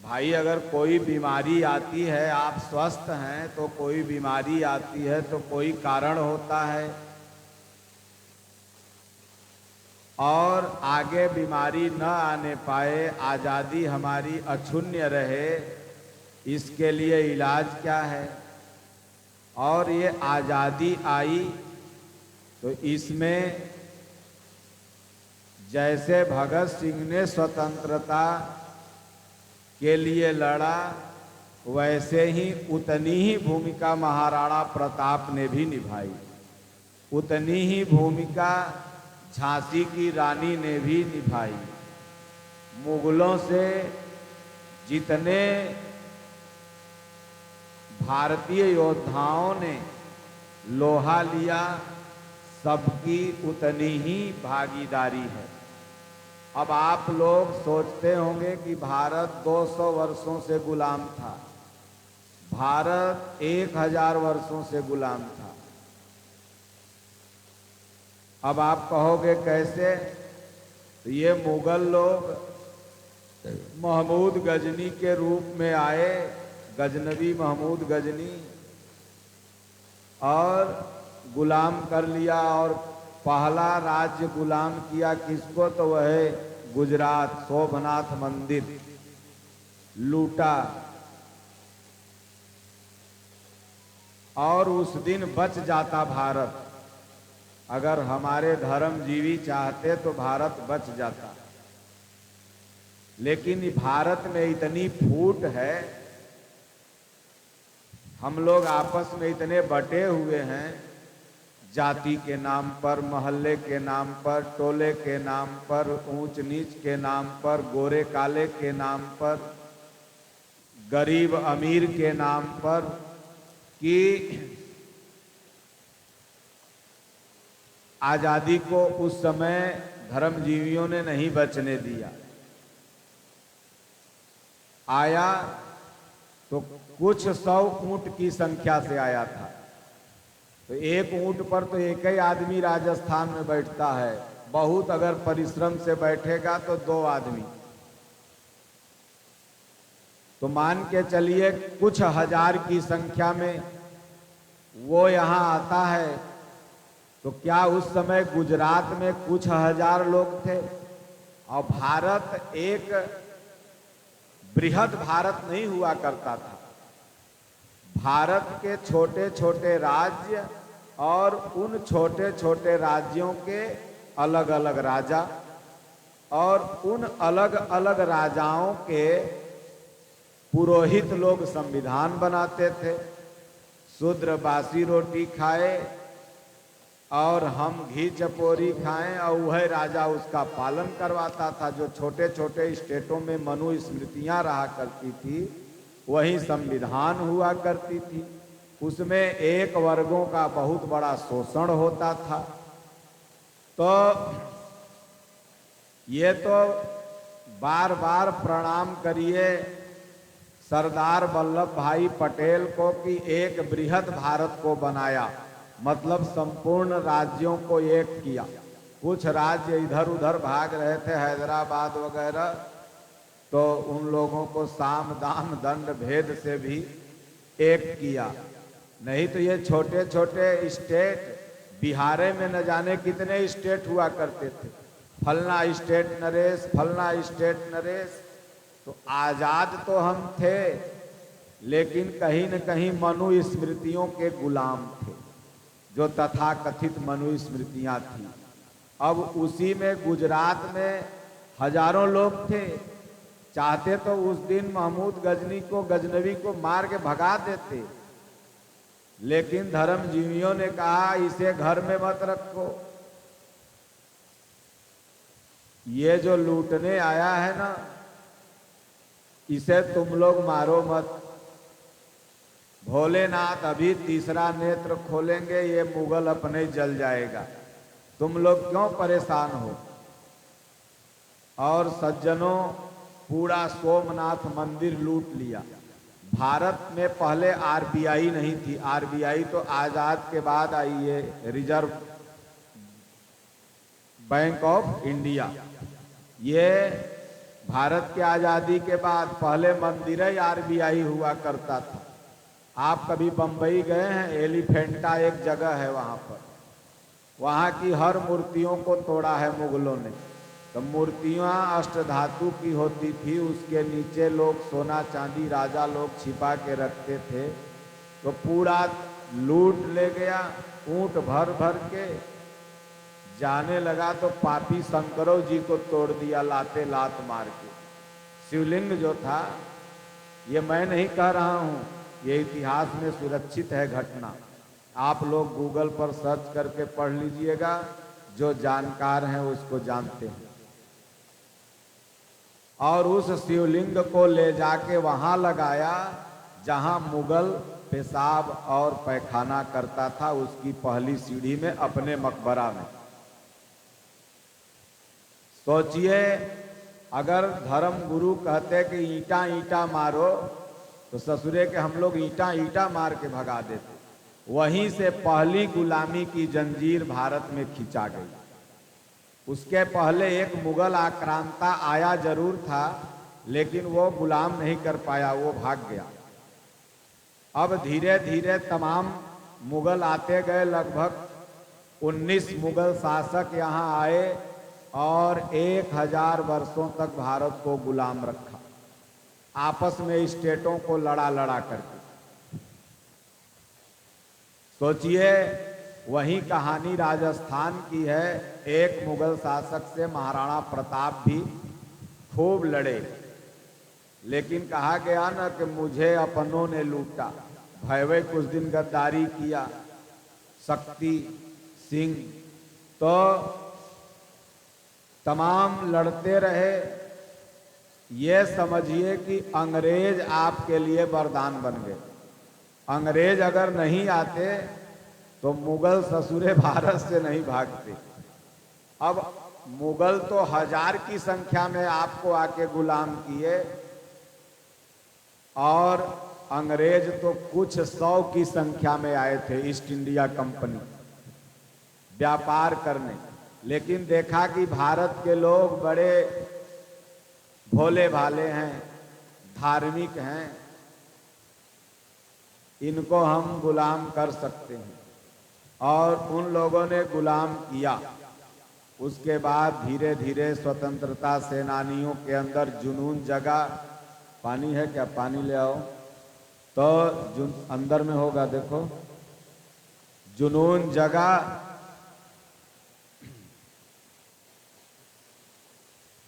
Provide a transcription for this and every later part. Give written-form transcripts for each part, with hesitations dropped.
भाई अगर कोई बीमारी आती है, आप स्वस्थ हैं तो कोई बीमारी आती है तो कोई कारण होता है, और आगे बीमारी न आने पाए, आज़ादी हमारी अक्षुण्य रहे, इसके लिए इलाज क्या है। और ये आज़ादी आई तो इसमें जैसे भगत सिंह ने स्वतंत्रता के लिए लड़ा, वैसे ही उतनी ही भूमिका महाराणा प्रताप ने भी निभाई, उतनी ही भूमिका झांसी की रानी ने भी निभाई। मुगलों से जितने भारतीय योद्धाओं ने लोहा लिया, सबकी उतनी ही भागीदारी है। अब आप लोग सोचते होंगे कि भारत 200 वर्षों से गुलाम था, भारत 1000 वर्षों से गुलाम था। अब आप कहोगे कैसे? तो ये मुगल लोग महमूद गजनी के रूप में आए, गजनवी महमूद गजनी, और गुलाम कर लिया। और पहला राज्य गुलाम किया किसको? तो वह गुजरात, सोमनाथ मंदिर लूटा। और उस दिन बच जाता भारत, अगर हमारे धर्मजीवी चाहते तो भारत बच जाता। लेकिन भारत में इतनी फूट है, हम लोग आपस में इतने बटे हुए हैं, जाति के नाम पर, मोहल्ले के नाम पर, टोले के नाम पर, ऊंच नीच के नाम पर, गोरे काले के नाम पर, गरीब अमीर के नाम पर, कि आजादी को उस समय धर्मजीवियों ने नहीं बचने दिया। आया तो कुछ 100 ऊंट की संख्या से आया था, तो एक ऊंट पर तो एक ही आदमी राजस्थान में बैठता है, बहुत अगर परिश्रम से बैठेगा तो 2 आदमी। तो मान के चलिए कुछ हजार की संख्या में वो यहाँ आता है, तो क्या उस समय गुजरात में कुछ हजार लोग थे? और भारत एक बृहद भारत नहीं हुआ करता था। भारत के छोटे छोटे राज्य और उन छोटे छोटे राज्यों के अलग अलग राजा, और उन अलग अलग राजाओं के पुरोहित लोग संविधान बनाते थे। शूद्र बासी रोटी खाए और हम घी चपोरी खाएं, और वह राजा उसका पालन करवाता था। जो छोटे छोटे स्टेटों में मनुस्मृतियां रहा करती थी, वही संविधान हुआ करती थी। उसमें एक वर्गों का बहुत बड़ा शोषण होता था। तो ये तो बार बार प्रणाम करिए सरदार वल्लभ भाई पटेल को कि एक बृहद भारत को बनाया, मतलब संपूर्ण राज्यों को एक किया। कुछ राज्य इधर उधर भाग रहे थे, हैदराबाद वगैरह, तो उन लोगों को साम दाम दंड भेद से भी एक किया। नहीं तो ये छोटे छोटे स्टेट, बिहार में न जाने कितने स्टेट हुआ करते थे, फलना स्टेट नरेश, फलना स्टेट नरेश। तो आजाद तो हम थे, लेकिन कहीं न कहीं मनुस्मृतियों के गुलाम थे, जो तथाकथित मनुस्मृतियां थी। अब उसी में गुजरात में हजारों लोग थे, चाहते तो उस दिन महमूद गजनी को, गजनवी को मार के भगा देते, लेकिन धर्मजीवियों ने कहा इसे घर में मत रखो, ये जो लूटने आया है ना, इसे तुम लोग मारो मत। भोलेनाथ अभी तीसरा नेत्र खोलेंगे, ये मुगल अपने ही जल जाएगा, तुम लोग क्यों परेशान हो। और सज्जनों, पूरा सोमनाथ मंदिर लूट लिया। भारत में पहले आरबीआई नहीं थी, आरबीआई तो आजाद के बाद आई है, रिजर्व बैंक ऑफ इंडिया। ये भारत की आज़ादी के बाद पहले मंदिर ही आरबीआई हुआ करता था। आप कभी बम्बई गए हैं? एलिफेंटा एक जगह है वहाँ पर, वहाँ की हर मूर्तियों को तोड़ा है मुगलों ने। तो मूर्तियाँ अष्टधातु की होती थी, उसके नीचे लोग सोना चांदी राजा लोग छिपा के रखते थे। तो पूरा लूट ले गया, ऊंट भर भर के जाने लगा तो पापी शंकरों जी को तोड़ दिया लाते लात मार के। शिवलिंग जो था, ये मैं नहीं कह रहा हूँ, ये इतिहास में सुरक्षित है घटना। आप लोग गूगल पर सर्च करके पढ़ लीजिएगा, जो जानकार हैं उसको जानते हैं। और उस शिवलिंग को ले जाके वहां लगाया जहां मुगल पेशाब और पैखाना करता था, उसकी पहली सीढ़ी में अपने मकबरा में। सोचिए, अगर धर्म गुरु कहते कि ईंटा ईंटा मारो, तो ससुरे के हम लोग ईंटा ईंटा मार के भगा देते। वहीं से पहली गुलामी की जंजीर भारत में खिंचा गई। उसके पहले एक मुगल आक्रांता आया जरूर था, लेकिन वो गुलाम नहीं कर पाया, वो भाग गया। अब धीरे धीरे तमाम मुगल आते गए, लगभग 19 मुगल शासक यहाँ आए और 1000 वर्षों तक भारत को गुलाम रखा, आपस में स्टेटों को लड़ा लड़ा करके। सोचिए, वही कहानी राजस्थान की है। एक मुगल शासक से महाराणा प्रताप भी खूब लड़े, लेकिन कहा गया ना कि मुझे अपनों ने लूटा। भैवे कुछ दिन गद्दारी किया, शक्ति सिंह तो तमाम लड़ते रहे। ये समझिए कि अंग्रेज आपके लिए वरदान बन गए। अंग्रेज अगर नहीं आते तो मुगल ससुरे भारत से नहीं भागते। अब मुगल तो 1000 की संख्या में आपको आके गुलाम किए, और अंग्रेज तो कुछ 100 की संख्या में आए थे ईस्ट इंडिया कंपनी व्यापार करने। लेकिन देखा कि भारत के लोग बड़े भोले भाले हैं, धार्मिक हैं, इनको हम गुलाम कर सकते हैं, और उन लोगों ने गुलाम किया। उसके बाद धीरे धीरे स्वतंत्रता सेनानियों के अंदर जुनून जगा। पानी है क्या? पानी ले आओ। तो अंदर में होगा, देखो, जुनून जगा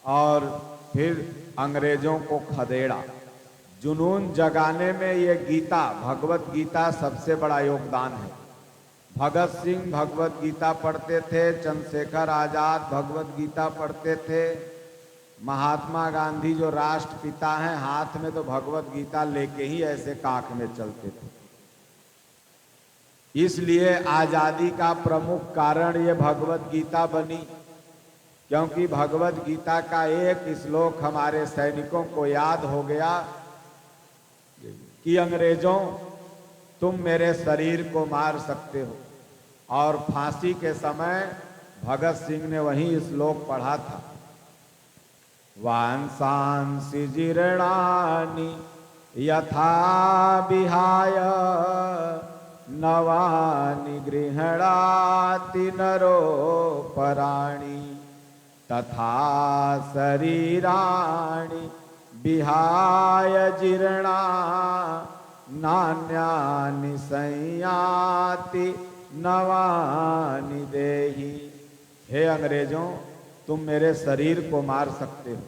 और फिर अंग्रेजों को खदेड़ा। जुनून जगाने में ये गीता, भगवत गीता सबसे बड़ा योगदान है। भगत सिंह भगवत गीता पढ़ते थे, चंद्रशेखर आजाद भगवत गीता पढ़ते थे, महात्मा गांधी जो राष्ट्रपिता हैं, हाथ में तो भगवत गीता लेके ही ऐसे काख में चलते थे। इसलिए आजादी का प्रमुख कारण ये भगवत गीता बनी, क्योंकि भगवत गीता का एक श्लोक हमारे सैनिकों को याद हो गया कि अंग्रेजों, तुम मेरे शरीर को मार सकते हो। और फांसी के समय भगत सिंह ने वही श्लोक पढ़ा था, वांसांसि जीर्णानि यथा विहाय नवानि गृह्णाति नरोपराणि तथा शरीराणि विहाय जीर्णा नान्यानि संयाति नवानि देहि। हे अंग्रेजों, तुम मेरे शरीर को मार सकते हो,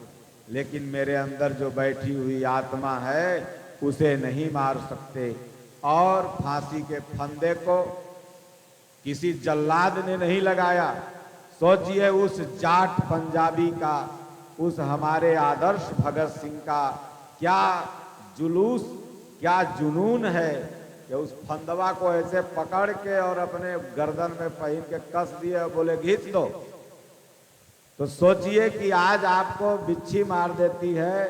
लेकिन मेरे अंदर जो बैठी हुई आत्मा है उसे नहीं मार सकते। और फांसी के फंदे को किसी जल्लाद ने नहीं लगाया। सोचिए, उस जाट पंजाबी का, उस हमारे आदर्श भगत सिंह का क्या जुलूस, क्या जुनून है कि उस फंदवा को ऐसे पकड़ के और अपने गर्दन में पहन के कस दिए और बोले खींच दो। तो सोचिए कि आज आपको बिच्छी मार देती है,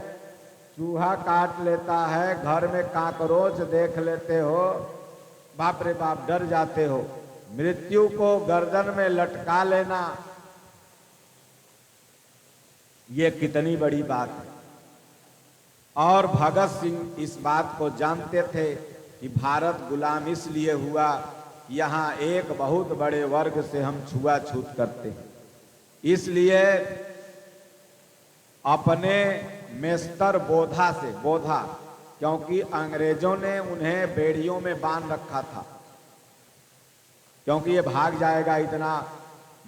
चूहा काट लेता है, घर में काकरोच देख लेते हो, बाप रे बाप डर जाते हो। मृत्यु को गर्दन में लटका लेना, ये कितनी बड़ी बात है। और भगत सिंह इस बात को जानते थे कि भारत गुलाम इसलिए हुआ, यहाँ एक बहुत बड़े वर्ग से हम छुआछूत करते हैं, इसलिए अपने मेस्तर बोधा से, बोधा क्योंकि अंग्रेजों ने उन्हें बेड़ियों में बांध रखा था, क्योंकि ये भाग जाएगा, इतना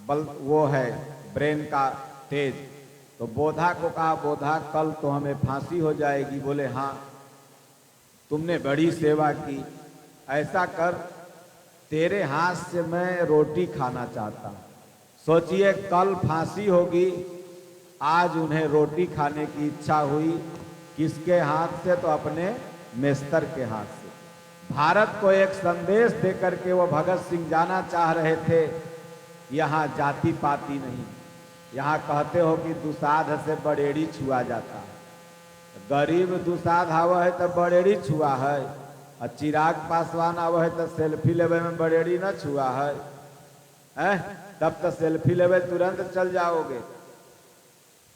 बल वो है ब्रेन का तेज। तो बोधा को कहा, बोधा कल तो हमें फांसी हो जाएगी। बोले हाँ, तुमने बड़ी सेवा की, ऐसा कर तेरे हाथ से मैं रोटी खाना चाहता हूं। सोचिए, कल फांसी होगी, आज उन्हें रोटी खाने की इच्छा हुई, किसके हाथ से? तो अपने मेस्तर के हाथ से। भारत को एक संदेश देकर के वो भगत सिंह जाना चाह रहे थे, यहाँ जाति पाति नहीं, यहाँ कहते हो कि दुसाध से बड़ेड़ी छुआ जाता है, गरीब दुसाध आवा है तो बड़ेड़ी छुआ है, और चिराग पासवान आवा है तो सेल्फी लेवे में बड़ेड़ी न छुआ है, तब तो सेल्फी लेवे तुरंत चल जाओगे।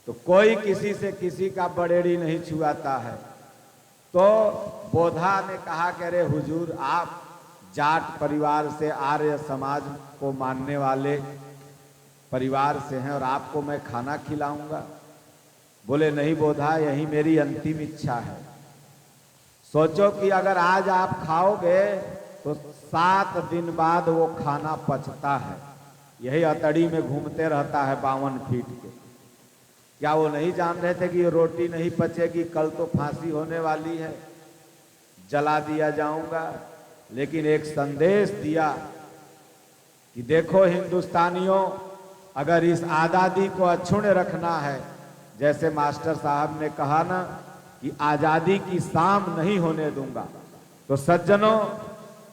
तो कोई किसी से किसी का बड़ेड़ी नहीं छुआता है। तो बोधा ने कहा कि अरे हुजूर, आप जाट परिवार से, आर्य समाज को मानने वाले परिवार से हैं और आपको मैं खाना खिलाऊंगा। बोले नहीं बोधा, यही मेरी अंतिम इच्छा है। सोचो कि अगर आज आप खाओगे तो 7 दिन बाद वो खाना पचता है, यही अतड़ी में घूमते रहता है 52 फीट के। क्या वो नहीं जान रहे थे कि ये रोटी नहीं पचेगी, कल तो फांसी होने वाली है, जला दिया जाऊंगा? लेकिन एक संदेश दिया कि देखो हिंदुस्तानियों, अगर इस आज़ादी को अक्षुण्ण रखना है, जैसे मास्टर साहब ने कहा ना कि आज़ादी की शाम नहीं होने दूंगा, तो सज्जनों,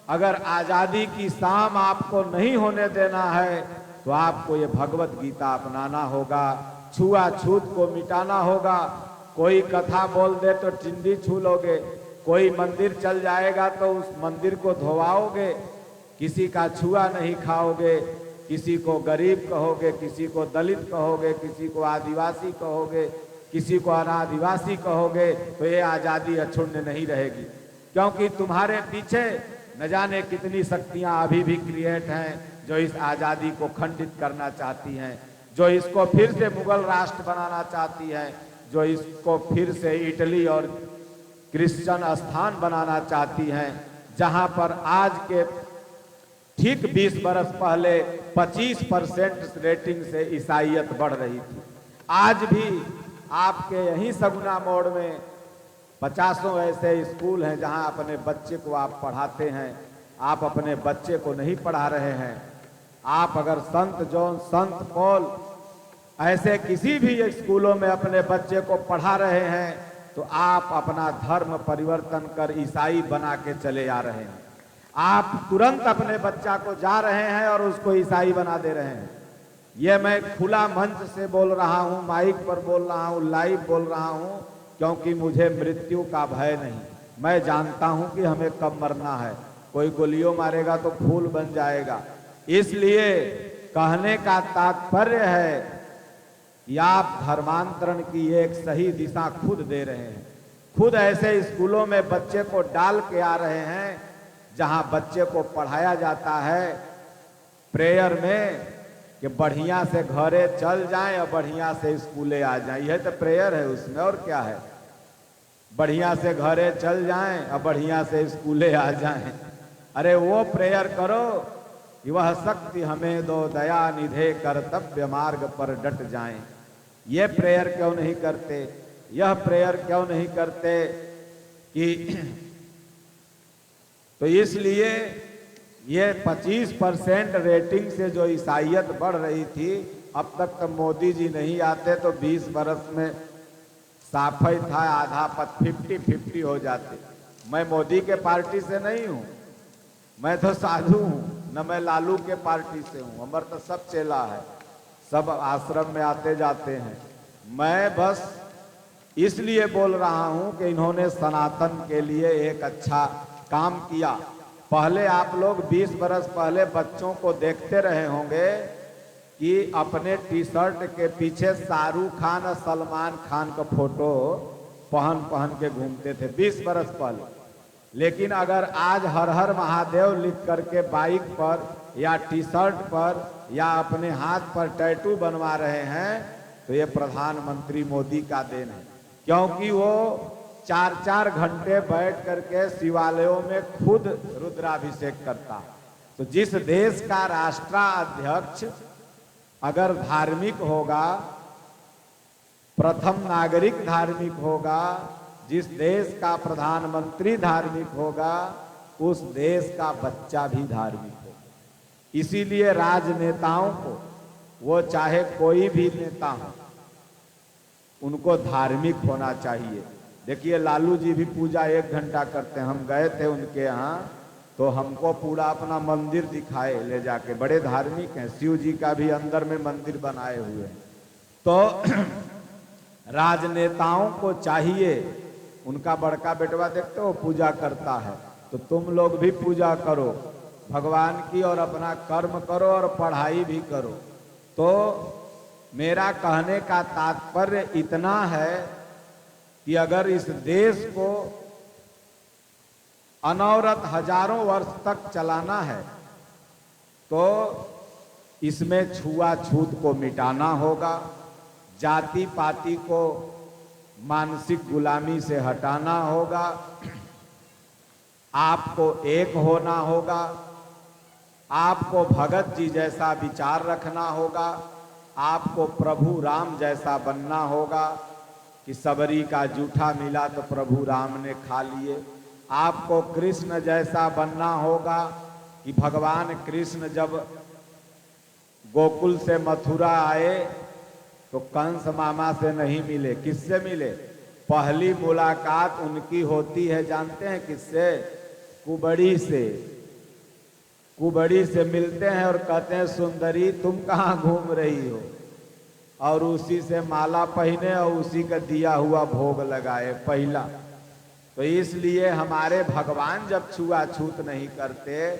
अगर आज़ादी की शाम आपको नहीं होने देना है तो आपको ये भगवत गीता अपनाना होगा, छुआछूत को मिटाना होगा। कोई कथा बोल दे तो टिंडी छू लोगे, कोई मंदिर चल जाएगा तो उस मंदिर को धोवाओगे, किसी का छुआ नहीं खाओगे, किसी को गरीब कहोगे, किसी को दलित कहोगे, किसी को आदिवासी कहोगे, किसी को अनादिवासी कहोगे, तो ये आज़ादी अक्षुण्ण नहीं रहेगी। क्योंकि तुम्हारे पीछे न जाने कितनी शक्तियां अभी भी क्रिएट हैं जो इस आज़ादी को खंडित करना चाहती हैं, जो इसको फिर से मुगल राष्ट्र बनाना चाहती हैं, जो इसको फिर से इटली और क्रिश्चियन स्थान बनाना चाहती हैं, जहां पर आज के ठीक 20 बरस पहले 25% रेटिंग से ईसाईयत बढ़ रही थी। आज भी आपके यहीं सगुना मोड़ में 50 ऐसे स्कूल हैं जहां अपने बच्चे को आप पढ़ाते हैं। आप अपने बच्चे को नहीं पढ़ा रहे हैं। आप अगर संत जॉन, संत पॉल ऐसे किसी भी स्कूलों में अपने बच्चे को पढ़ा रहे हैं तो आप अपना धर्म परिवर्तन कर ईसाई बना के चले आ रहे हैं। आप तुरंत अपने बच्चा को जा रहे हैं और उसको ईसाई बना दे रहे हैं। ये मैं खुला मंच से बोल रहा हूँ, माइक पर बोल रहा हूँ, लाइव बोल रहा हूँ, क्योंकि मुझे मृत्यु का भय नहीं। मैं जानता हूँ कि हमें कब मरना है। कोई गोलियों मारेगा तो फूल बन जाएगा। इसलिए कहने का तात्पर्य है कि आप धर्मांतरण की एक सही दिशा खुद दे रहे हैं। खुद ऐसे स्कूलों में बच्चे को डाल के आ रहे हैं जहां बच्चे को पढ़ाया जाता है प्रेयर में कि बढ़िया से घरे चल जाएं और बढ़िया से स्कूले आ जाएं। यह तो प्रेयर है उसमें, और क्या है? बढ़िया से घरे चल जाएं और बढ़िया से स्कूले आ जाएं। अरे वो प्रेयर करो कि वह शक्ति हमें दो, दया निधे कर्तव्य मार्ग पर डट जाएं। ये प्रेयर क्यों नहीं करते? यह प्रेयर क्यों नहीं करते कि तो इसलिए ये 25% रेटिंग से जो ईसाईयत बढ़ रही थी, अब तक तो मोदी जी नहीं आते तो 20 बरस में साफ ही था, आधा पद 50-50 हो जाते। मैं मोदी के पार्टी से नहीं हूँ, मैं तो साधु हूँ, न मैं लालू के पार्टी से हूँ। हमारा तो सब चेला है, सब आश्रम में आते जाते हैं। मैं बस इसलिए बोल रहा हूँ कि इन्होंने सनातन के लिए एक अच्छा काम किया। पहले आप लोग 20 बरस पहले बच्चों को देखते रहे होंगे कि अपने टी शर्ट के पीछे शाहरुख खान और सलमान खान का फोटो पहन पहन के घूमते थे 20 बरस पहले। लेकिन अगर आज हर हर महादेव लिख करके बाइक पर या टी शर्ट पर या अपने हाथ पर टैटू बनवा रहे हैं तो ये प्रधानमंत्री मोदी का देन है, क्योंकि वो 4-4 घंटे बैठ करके शिवालयों में खुद रुद्राभिषेक करता है। तो जिस देश का राष्ट्राध्यक्ष अगर धार्मिक होगा, प्रथम नागरिक धार्मिक होगा, जिस देश का प्रधानमंत्री धार्मिक होगा, उस देश का बच्चा भी धार्मिक होगा। इसीलिए राजनेताओं को, वो चाहे कोई भी नेता हो, उनको धार्मिक होना चाहिए। देखिए लालू जी भी पूजा 1 घंटा करते हैं। हम गए थे उनके यहाँ तो हमको पूरा अपना मंदिर दिखाए ले जाके, बड़े धार्मिक हैं। शिव जी का भी अंदर में मंदिर बनाए हुए हैं। तो राजनेताओं को चाहिए, उनका बड़का बेटवा देखते हो पूजा करता है, तो तुम लोग भी पूजा करो भगवान की और अपना कर्म करो और पढ़ाई भी करो। तो मेरा कहने का तात्पर्य इतना है कि अगर इस देश को अनवरत हजारों वर्ष तक चलाना है तो इसमें छुआछूत को मिटाना होगा, जाति पाति को मानसिक गुलामी से हटाना होगा, आपको एक होना होगा, आपको भगत जी जैसा विचार रखना होगा, आपको प्रभु राम जैसा बनना होगा कि सबरी का जूठा मिला तो प्रभु राम ने खा लिए। आपको कृष्ण जैसा बनना होगा कि भगवान कृष्ण जब गोकुल से मथुरा आए तो कंस मामा से नहीं मिले, किससे मिले? पहली मुलाकात उनकी होती है जानते हैं किससे? कुबड़ी से। कुबड़ी से मिलते हैं और कहते हैं सुंदरी तुम कहाँ घूम रही हो, और उसी से माला पहने और उसी का दिया हुआ भोग लगाए पहला। तो इसलिए हमारे भगवान जब छुआछूत नहीं करते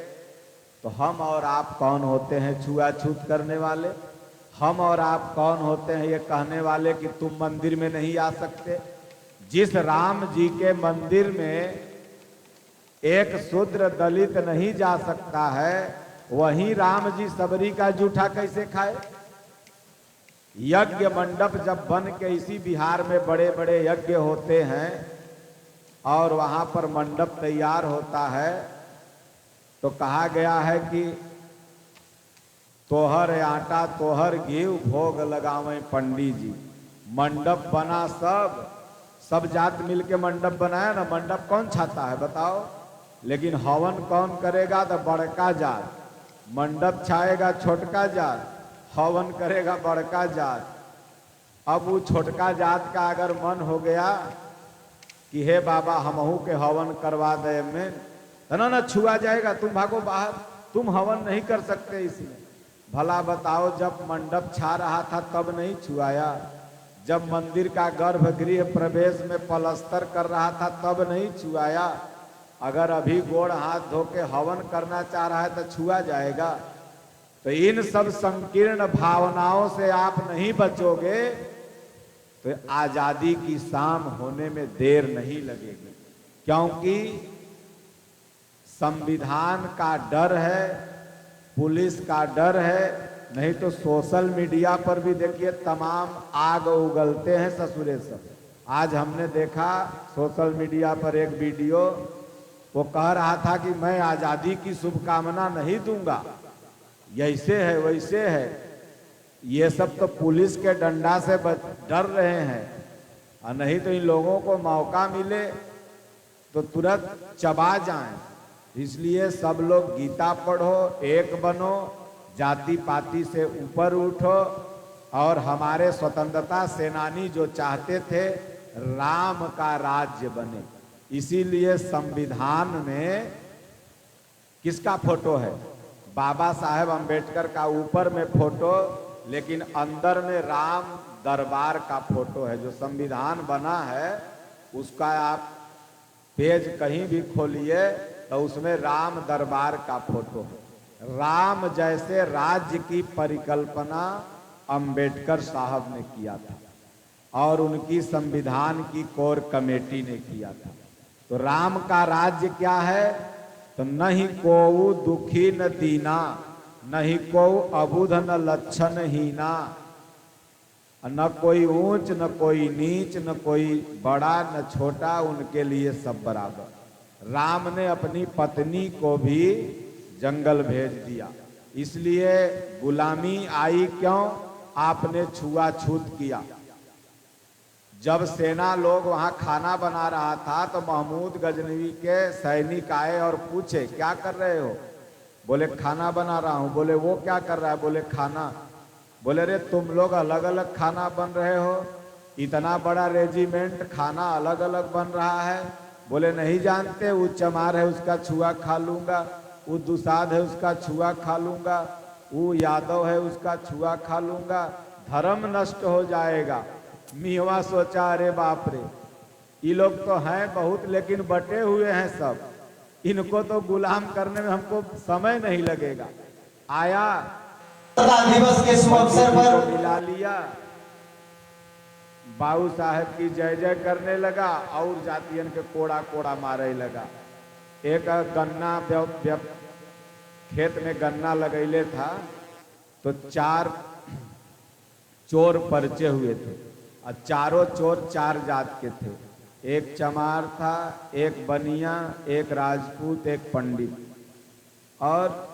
तो हम और आप कौन होते हैं छुआछूत करने वाले? हम और आप कौन होते हैं ये कहने वाले कि तुम मंदिर में नहीं आ सकते? जिस राम जी के मंदिर में एक शूद्र दलित नहीं जा सकता है, वहीं राम जी सबरी का जूठा कैसे खाए? यज्ञ मंडप जब बन के इसी बिहार में बड़े बड़े यज्ञ होते हैं और वहां पर मंडप तैयार होता है तो कहा गया है कि तोहर आटा तोहर घीव भोग लगावे पंडित जी। मंडप बना, सब जात मिलके मंडप बनाया ना। मंडप कौन छाता है बताओ? लेकिन हवन कौन करेगा? तो बड़का जात। मंडप छाएगा छोटका जात, हवन करेगा बड़का जात। अब वो छोटका जात का अगर मन हो गया कि हे बाबा हमहू के हवन करवा दे में, ना छुआ जाएगा, तुम भागो बाहर, तुम हवन नहीं कर सकते इसमें। भला बताओ, जब मंडप छा रहा था तब नहीं छुआया? जब मंदिर का गर्भगृह प्रवेश में पलस्तर कर रहा था तब नहीं छुआया? अगर अभी गोड़ हाथ धो के हवन करना चाह रहा है तो छुआ जाएगा? तो इन सब संकीर्ण भावनाओं से आप नहीं बचोगे तो आजादी की शाम होने में देर नहीं लगेगी, क्योंकि संविधान का डर है, पुलिस का डर है। नहीं तो सोशल मीडिया पर भी देखिए तमाम आग उगलते हैं ससुरे सब। आज हमने देखा सोशल मीडिया पर एक वीडियो, वो कह रहा था कि मैं आजादी की शुभकामना नहीं दूंगा, ऐसे है वैसे है। ये सब तो पुलिस के डंडा से डर रहे हैं, और नहीं तो इन लोगों को मौका मिले तो तुरंत चबा जाएं। इसलिए सब लोग गीता पढ़ो, एक बनो, जाति पाति से ऊपर उठो, और हमारे स्वतंत्रता सेनानी जो चाहते थे राम का राज्य बने। इसीलिए संविधान में किसका फोटो है? बाबा साहेब अंबेडकर का ऊपर में फोटो, लेकिन अंदर में राम दरबार का फोटो है। जो संविधान बना है उसका आप पेज कहीं भी खोलिए तो उसमें राम दरबार का फोटो है। राम जैसे राज्य की परिकल्पना अंबेडकर साहब ने किया था। और उनकी संविधान की कोर कमेटी ने किया था। तो राम का राज्य क्या है? तो नहीं कोऊ दुखी न दीना, नहीं कोऊ अबुध न लक्षण हीना, न कोई ऊंच न कोई नीच, न कोई बड़ा न छोटा, उनके लिए सब बराबर। राम ने अपनी पत्नी को भी जंगल भेज दिया, इसलिए गुलामी आई क्यों? आपने छुआछूत किया। जब सेना लोग वहां खाना बना रहा था तो महमूद गजनवी के सैनिक आए और पूछे क्या कर रहे हो? बोले खाना बना रहा हूं। बोले वो क्या कर रहा है? बोले खाना। बोले रे तुम लोग अलग अलग खाना बन रहे हो, इतना बड़ा रेजिमेंट खाना अलग अलग बन रहा है? बोले नहीं जानते, वो चमार है उसका छुआ खा लूंगा, वो दुसाध है उसका छुआ खा लूंगा, वो यादव है उसका छुआ खा लूंगा, धर्म नष्ट हो जाएगा। मिहवा सोचा अरे बाप रे, ये लोग तो हैं बहुत लेकिन बटे हुए हैं सब, इनको तो गुलाम करने में हमको समय नहीं लगेगा। आया दिवस के शुभ अवसर पर मिला लिया, बाबू साहब की जय जय करने लगा और जातियन के कोड़ा कोड़ा मारे लगा। एक गन्ना खेत में गन्ना लगैले था तो 4 चोर परिचय हुए थे और चारों चोर 4 जात के थे। एक चमार था, एक बनिया, एक राजपूत, एक पंडित। और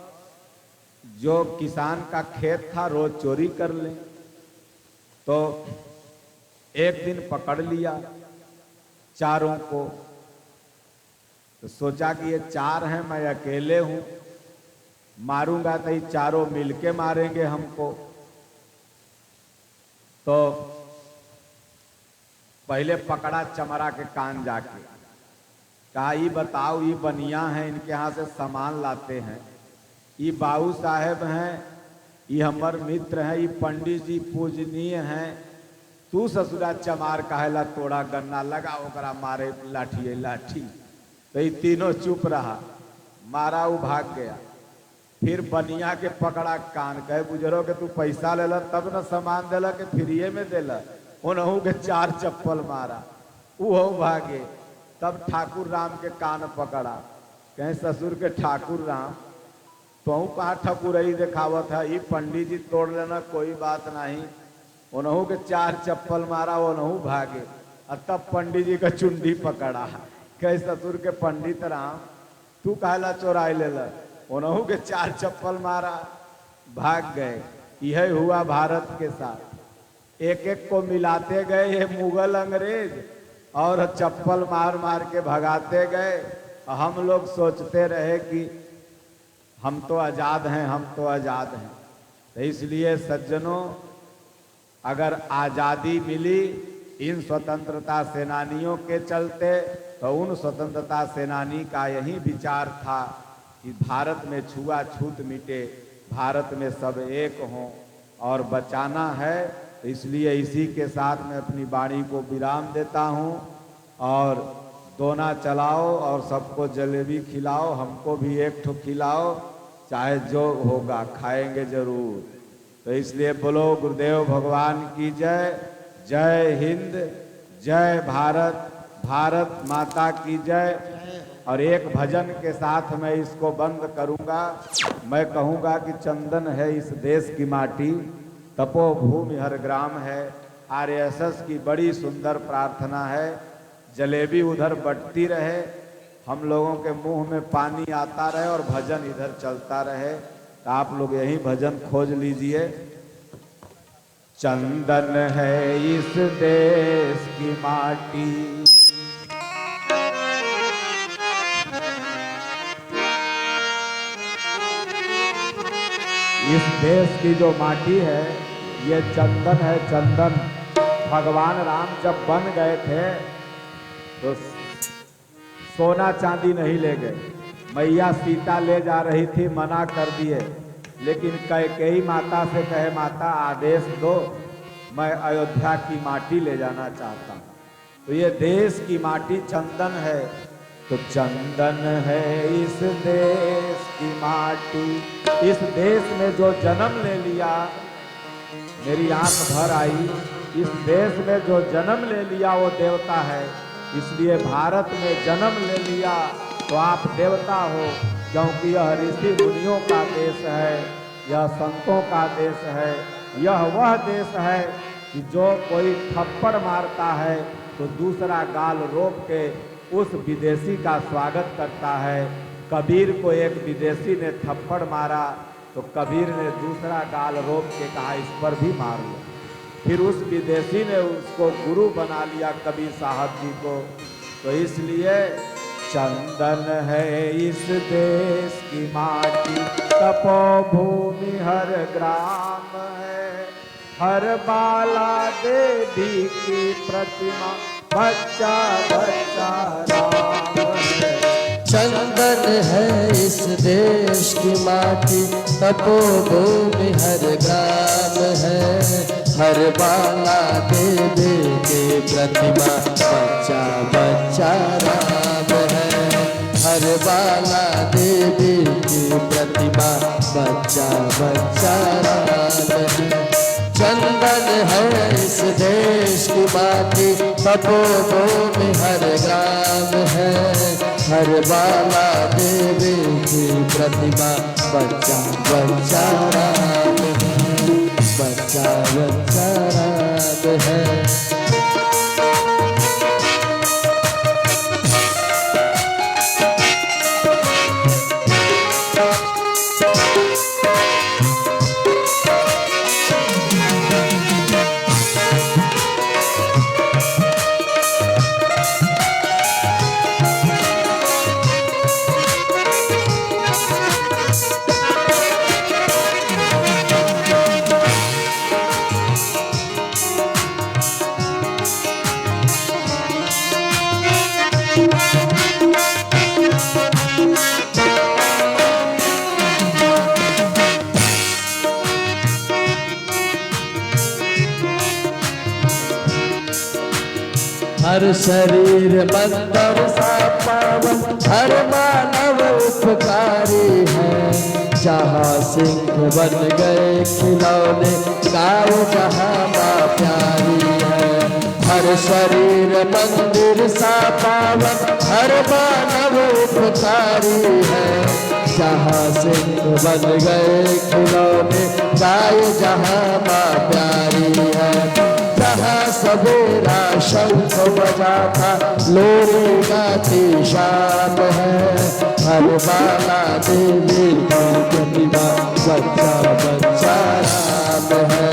जो किसान का खेत था रोज चोरी कर ले, तो एक दिन पकड़ लिया चारों को। तो सोचा कि ये 4 हैं, मैं अकेले हूं, मारूंगा तो ये चारों मिलके मारेंगे हमको। तो पहले पकड़ा चमरा के कान जाके, कहा ये बताओ, ये बनिया हैं, इनके यहाँ से सामान लाते हैं, ये बाबू साहेब हैं, ये हमार मित्र हैं, ये पंडित जी पूजनीय हैं, तू ससुरा चमार काहेला तोड़ा गन्ना लगा ओकरा मारे लाठी लाठी। तो ये तीनों चुप रहा, मारा वो भाग गया। फिर बनिया के पकड़ा कान, कहे बुजरो के तू पैसा ले ला तब न सामान देला के फ्रीए में देला, उन्हों के 4 चप्पल मारा, वो भागे। तब ठाकुर राम के कान पकड़ा, कहे ससुर के ठाकुर राम तो कहाँ ठकुरई दिखावत है, ये पंडित जी तोड़ लेना कोई बात नहीं, उन्हों के 4 चप्पल मारा, उन्हों भागे। और तब पंडित जी का चुंडी पकड़ा, कहे ससुर के पंडित राम तू कहला चोराई ले ला, उन्हों के 4 चप्पल मारा, भाग गए। यह हुआ भारत के साथ, एक एक को मिलाते गए ये मुगल अंग्रेज और चप्पल मार मार के भगाते गए। हम लोग सोचते रहे कि हम तो आज़ाद हैं, हम तो आज़ाद हैं। तो इसलिए सज्जनों, अगर आज़ादी मिली इन स्वतंत्रता सेनानियों के चलते, तो उन स्वतंत्रता सेनानी का यही विचार था कि भारत में छुआछूत मिटे, भारत में सब एक हों और बचाना है। तो इसलिए इसी के साथ मैं अपनी वाणी को विराम देता हूँ। और दोना चलाओ और सबको जलेबी खिलाओ, हमको भी एक ठो खिलाओ, चाहे जो होगा खाएंगे जरूर। तो इसलिए बोलो गुरुदेव भगवान की जय। जय हिंद, जय भारत, भारत माता की जय। और एक भजन के साथ मैं इसको बंद करूंगा। मैं कहूंगा कि चंदन है इस देश की माटी, तपोभूमि हर ग्राम है। आरएसएस की बड़ी सुंदर प्रार्थना है, जलेबी उधर बटती रहे, हम लोगों के मुंह में पानी आता रहे और भजन इधर चलता रहे। तो आप लोग यही भजन खोज लीजिए। चंदन है इस देश की माटी, इस देश की जो माटी है ये चंदन है, चंदन। भगवान राम जब बन गए थे तो सोना चांदी नहीं ले गए, मैया सीता ले जा रही थी, मना कर दिए। लेकिन कैकेयी माता से कहे माता आदेश दो, मैं अयोध्या की माटी ले जाना चाहता हूँ। तो ये देश की माटी चंदन है, तो चंदन है इस देश की माटी। इस देश में जो जन्म ले लिया, मेरी आंख भर आई इस देश में जो जन्म ले लिया वो देवता है, इसलिए भारत में जन्म ले लिया तो आप देवता हो, क्योंकि यह ऋषि मुनियों का देश है, यह संतों का देश है। यह वह देश है कि जो कोई थप्पड़ मारता है तो दूसरा गाल रोक के उस विदेशी का स्वागत करता है। कबीर को एक विदेशी ने थप्पड़ मारा तो कबीर ने दूसरा गाल रोक के कहा इस पर भी मार लो। फिर उस विदेशी ने उसको गुरु बना लिया कबीर साहब जी को। तो इसलिए चंदन है इस देश की माटी, तपोभूमि हर ग्राम है, हर बाला देवी की प्रतिमा, बच्चा बच्चा राम है। चंदन है इस देश की माटी, तपोभूमि हर ग्राम है, हर बाला देवी की प्रतिमा, बच्चा बच्चा राम है, हर बाला देवी की प्रतिमा, बच्चा बच्चा राम है। चंदन है इस देश की माटी, तपोभूमि हर ग्राम है, हर बाला देवी की प्रतिमा, बच्चा बच्चा राम है, बच्चा बच्चा राम है। हर शरीर मंदिर सा पावन, हर मानव उपकारी है, जहाँ सिंह बन गए खिलौने, गाँव जहाँ माँ प्यारी है। हर शरीर मंदिर सा पावन, हर मानव उपकारी है, जहाँ सिंह बन गए खिलौने, गाय जहाँ माँ प्यारी है। जहाँ सवेरा शंख बजाता, लोरी गाती शाम है, हर बाला देवी की प्रतिमा, बच्चा बच्चा राम है।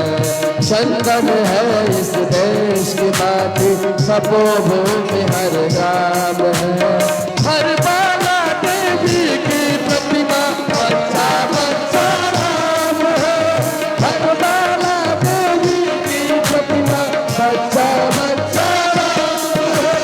चंदन है इस देश की माटी, तपोभूमि हर ग्राम है, हर बाला देवी की प्रतिमा, बच्चा बच्चा राम है, हर बाला देवी की प्रतिमा, बच्चा बच्चा राम है।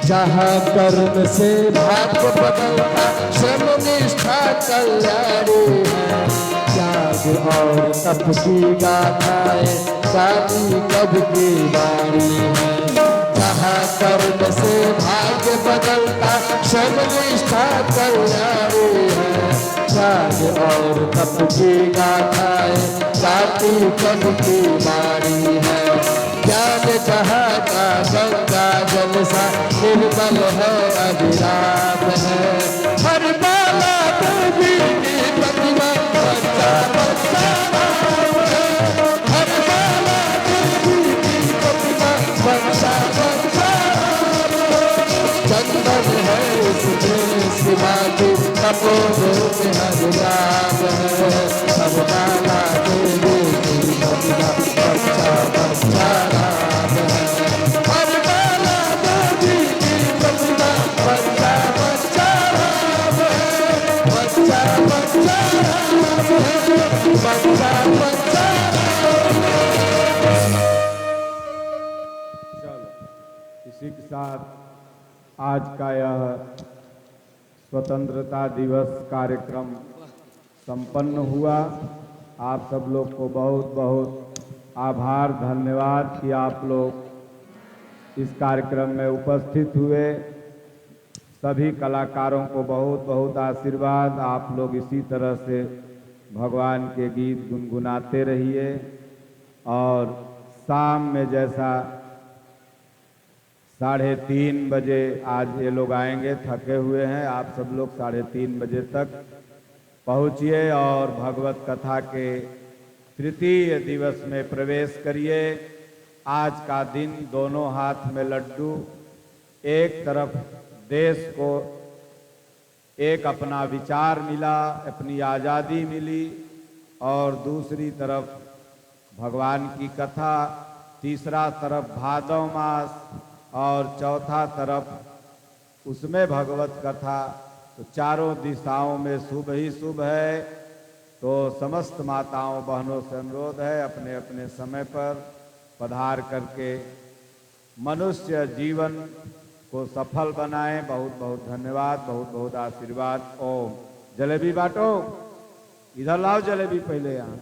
जहाँ कर्म से भाग्य बदलता, श्रम निष्ठा कल्याणी है, त्याग और तप की गाथाएं गाती कब की बारी है। जहाँ कर्म से भाग्य बदलता, श्रम निष्ठा कल्याणी है, त्याग और तप की गाथाएं गाती कब की बारी है। ज्ञान जहाँ का गंगा जल सा निर्मल है, अविराम है, हर बाला देवी की प्रतिमा, बच्चा बच्चा राम है, हर बाला देवी की प्रतिमा, बच्चा बच्चा राम है। चंदन है इस देश की माटी, तपोभूमि हर ग्राम है, हर बाला देवी की प्रतिमा, बच्चा बच्चा राम है, हर बाला देवी की प्रतिमा, बच्चा बच्चा राम है, बच्चा बच्चा राम है, बच्चा बच्चा राम है। चलो इसी के साथ आज का यह स्वतंत्रता दिवस कार्यक्रम संपन्न हुआ। आप सब लोग को बहुत बहुत आभार, धन्यवाद कि आप लोग इस कार्यक्रम में उपस्थित हुए। सभी कलाकारों को बहुत बहुत आशीर्वाद। आप लोग इसी तरह से भगवान के गीत गुनगुनाते रहिए और शाम में जैसा 3:30 बजे आज ये लोग आएंगे, थके हुए हैं, आप सब लोग 3:30 बजे तक पहुँचिए और भगवत कथा के तृतीय दिवस में प्रवेश करिए। आज का दिन दोनों हाथ में लड्डू, एक तरफ देश को एक अपना विचार मिला, अपनी आज़ादी मिली, और दूसरी तरफ भगवान की कथा, तीसरा तरफ भादव मास, और चौथा तरफ उसमें भगवत कथा। तो चारों दिशाओं में शुभ ही शुभ है। तो समस्त माताओं बहनों से अनुरोध है, अपने अपने समय पर पधार करके मनुष्य जीवन को सफल बनाएं। बहुत बहुत धन्यवाद, बहुत बहुत आशीर्वाद। ओम। जलेबी बांटो, इधर लाओ जलेबी पहले यहाँ।